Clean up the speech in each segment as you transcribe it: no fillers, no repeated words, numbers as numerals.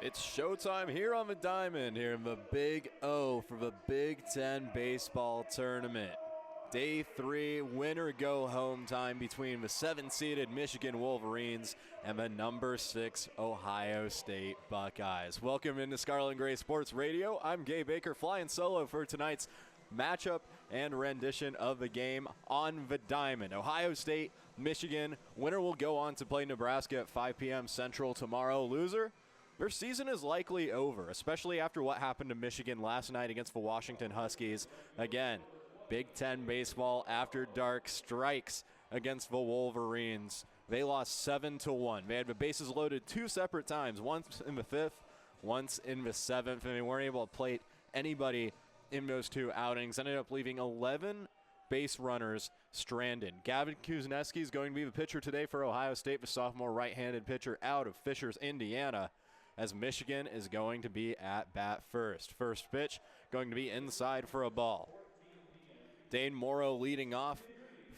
It's showtime here on the Diamond, here in the Big O for the Big Ten baseball tournament. Day 3, winner go home time between the 7-seeded Michigan Wolverines and the number 6 Ohio State Buckeyes. Welcome into Scarlet and Gray Sports Radio. I'm Gabe Eaker, flying solo for tonight's matchup and rendition of the game on the Diamond. Ohio State, Michigan. Winner will go on to play Nebraska at 5 p.m. Central tomorrow. Loser, their season is likely over, especially after what happened to Michigan last night against the Washington Huskies. Again, Big Ten baseball after dark strikes against the Wolverines. They lost 7-1. They had the bases loaded 2 separate times, once in the 5th, once in the 7th, and they weren't able to plate anybody in those 2 outings. Ended up leaving 11 base runners stranded. Gavin Kuzneski is going to be the pitcher today for Ohio State, the sophomore right-handed pitcher out of Fishers, Indiana, as Michigan is going to be at bat first. First pitch going to be inside for a ball. Dane Morrow leading off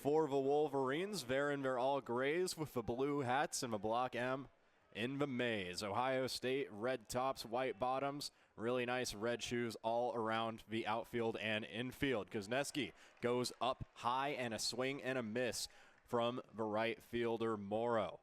for the Wolverines. They're in their all grays with the blue hats and the block M in the maze. Ohio State, red tops, white bottoms. Really nice red shoes all around the outfield and infield. Kuzneski goes up high and a swing and a miss from the right fielder Morrow.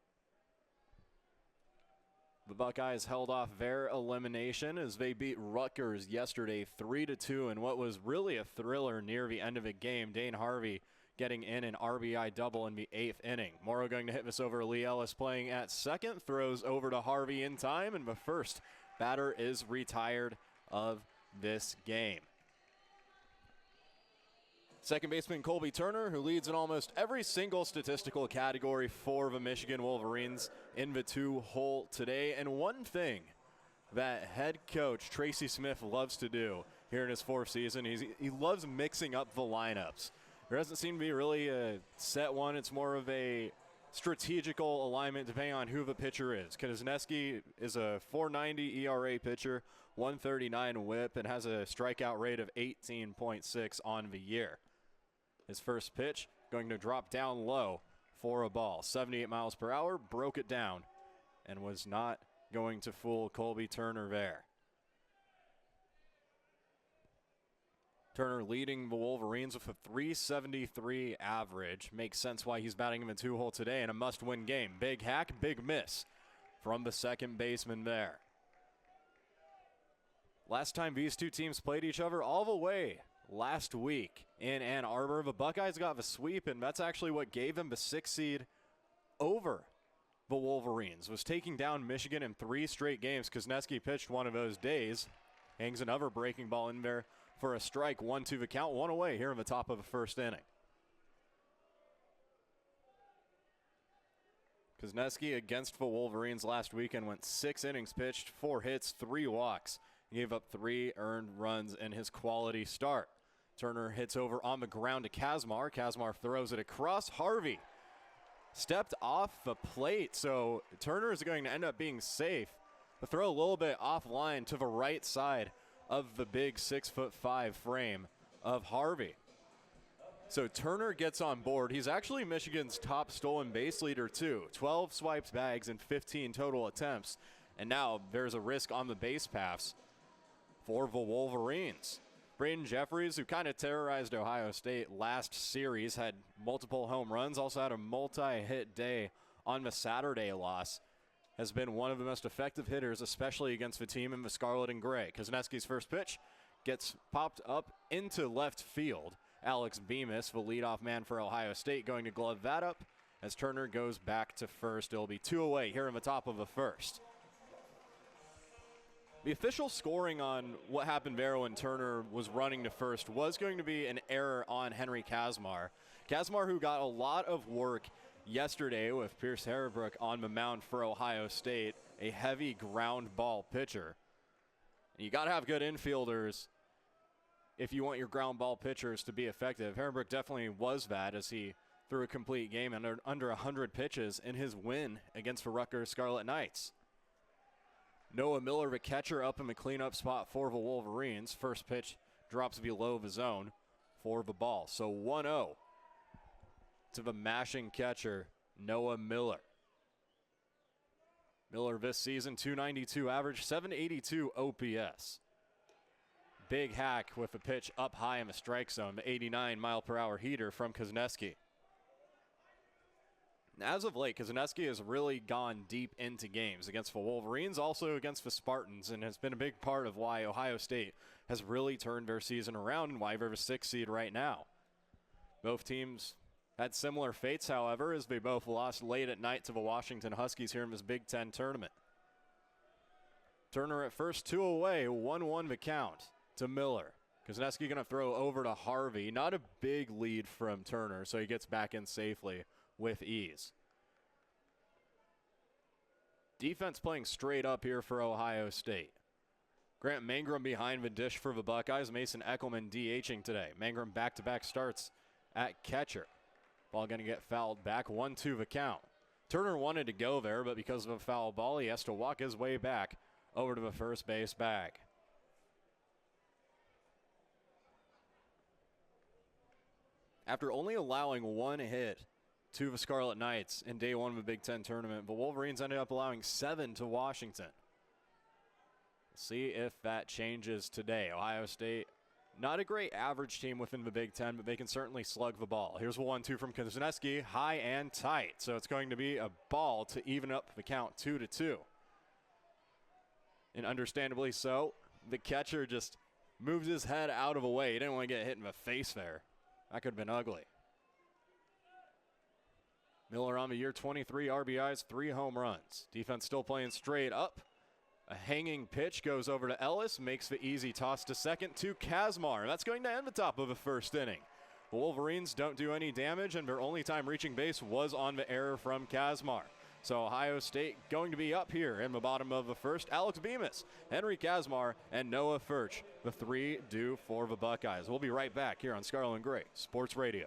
The Buckeyes held off their elimination as they beat Rutgers yesterday 3-2 in what was really a thriller near the end of the game. Dane Harvey getting in an RBI double in the 8th inning. Morrow going to hit this over. Lee Ellis playing at second, throws over to Harvey in time, and the first batter is retired of this game. Second baseman Colby Turner, who leads in almost every single statistical category for the Michigan Wolverines in the 2-hole today. And one thing that head coach Tracy Smith loves to do here in his 4th season, he loves mixing up the lineups. There doesn't seem to be really a set one. It's more of a strategical alignment depending on who the pitcher is. Kuzneski is a .490 ERA pitcher, 139 whip, and has a strikeout rate of 18.6 on the year. His first pitch going to drop down low for a ball. 78 miles per hour, broke it down, and was not going to fool Colby Turner there. Turner leading the Wolverines with a .373 average. Makes sense why he's batting in the 2-hole today in a must-win game. Big hack, big miss from the second baseman there. Last time these two teams played each other all the way last week in Ann Arbor, the Buckeyes got the sweep, and that's actually what gave them the 6th seed over the Wolverines. Was taking down Michigan in 3 straight games. Kuzneski pitched one of those days. Hangs another breaking ball in there for a strike. 1-2 the count, 1 away here in the top of the 1st inning. Kuzneski against the Wolverines last weekend went 6 innings pitched, 4 hits, 3 walks. He gave up 3 earned runs in his quality start. Turner hits over on the ground to Kazmar. Kazmar throws it across. Harvey stepped off the plate, so Turner is going to end up being safe. The throw a little bit offline to the right side of the big 6'5" frame of Harvey. So Turner gets on board. He's actually Michigan's top stolen base leader too. 12 swiped bags and 15 total attempts. And now there's a risk on the base paths for the Wolverines. Braden Jeffries, who kind of terrorized Ohio State last series, had multiple home runs, also had a multi-hit day on the Saturday loss, has been one of the most effective hitters, especially against the team in the Scarlet and Gray. Kuzneski's first pitch gets popped up into left field. Alex Bemis, the leadoff man for Ohio State, going to glove that up as Turner goes back to first. It'll be 2 away here in the top of the 1st. The official scoring on what happened there when Turner was running to first was going to be an error on Henry Kazmar. Kazmar, who got a lot of work yesterday with Pierce Herrebrook on the mound for Ohio State, a heavy ground ball pitcher. And you got to have good infielders if you want your ground ball pitchers to be effective. Herrebrook definitely was that as he threw a complete game under 100 pitches in his win against the Rutgers Scarlet Knights. Noah Miller, the catcher, up in the cleanup spot for the Wolverines. First pitch drops below the zone for the ball. So 1-0 to the mashing catcher, Noah Miller. Miller this season, 292 average, 782 OPS. Big hack with a pitch up high in the strike zone, the 89-mile-per-hour heater from Kozneski. As of late, Kozneski has really gone deep into games against the Wolverines, also against the Spartans, and has been a big part of why Ohio State has really turned their season around and why they're the 6th seed right now. Both teams had similar fates, however, as they both lost late at night to the Washington Huskies here in this Big Ten tournament. Turner at first, 2 away, 1-1 the count to Miller. Kozneski going to throw over to Harvey. Not a big lead from Turner, so he gets back in safely with ease. Defense playing straight up here for Ohio State. Grant Mangrum behind the dish for the Buckeyes. Mason Eckelman DHing today. Mangrum back-to-back starts at catcher. Ball going to get fouled back, 1-2 the count. Turner wanted to go there, but because of a foul ball, he has to walk his way back over to the first base bag. After only allowing 1 hit to the Scarlet Knights in day 1 of the Big Ten tournament, the Wolverines ended up allowing 7 to Washington. See if that changes today. Ohio State, not a great average team within the Big Ten, but they can certainly slug the ball. Here's the 1-2 from Kozneski, high and tight. So it's going to be a ball to even up the count, 2-2. And understandably so, the catcher just moves his head out of the way. He didn't want to get hit in the face there. That could have been ugly. Miller on the year, 23 RBIs, 3 home runs. Defense still playing straight up. A hanging pitch goes over to Ellis, makes the easy toss to second to Kazmar. That's going to end the top of the first inning. The Wolverines don't do any damage, and their only time reaching base was on the error from Kazmar. So Ohio State going to be up here in the bottom of the first. Alex Bemis, Henry Kazmar, and Noah Furch, the 3 due for the Buckeyes. We'll be right back here on Scarlet and Gray Sports Radio.